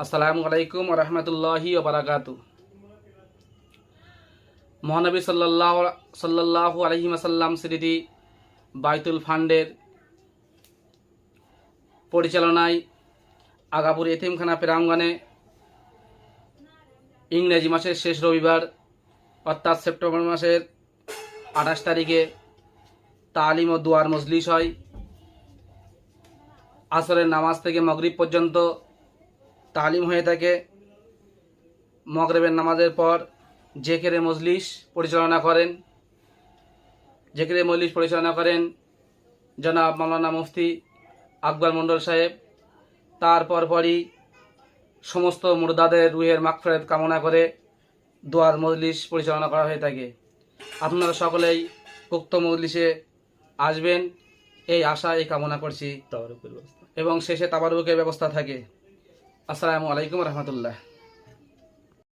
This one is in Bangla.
আসসালামু আলাইকুম ওয়া রাহমাতুল্লাহি ওয়া বারাকাতু। মহানবী সাল্লাল্লাহু আলাইহি ওয়াসাল্লাম স্মৃতি বাইতুল ফান্ডের পরিচালনায় আগাপুর এতিমখানা প্রাঙ্গণে ইংরেজি মাসের শেষ রবিবার অর্থাৎ সেপ্টেম্বর মাসের 28 তারিখে তালিম ও দুয়ার মজলিস হয়। আসরের নামাজ থেকে মাগরিব পর্যন্ত তালিম হয়ে থাকে। মাগরিবের নামাজের পর জেকেরে মজলিস পরিচালনা করেন জনাব মাওলানা মুফতি আকবর মন্ডল সাহেব। তারপর পরই সমস্ত মুর্দাদের রুহের মাগফিরাত কামনা করে দোয়ার মজলিস পরিচালনা করা হয়ে থাকে। আপনারা সকলেই উক্ত মজলিসে আসবেন এই আশা এই কামনা করছি এবং শেষে তাবারুকের ব্যবস্থা থাকে। আসসালামু আলাইকুম রহমতুল্লাহ।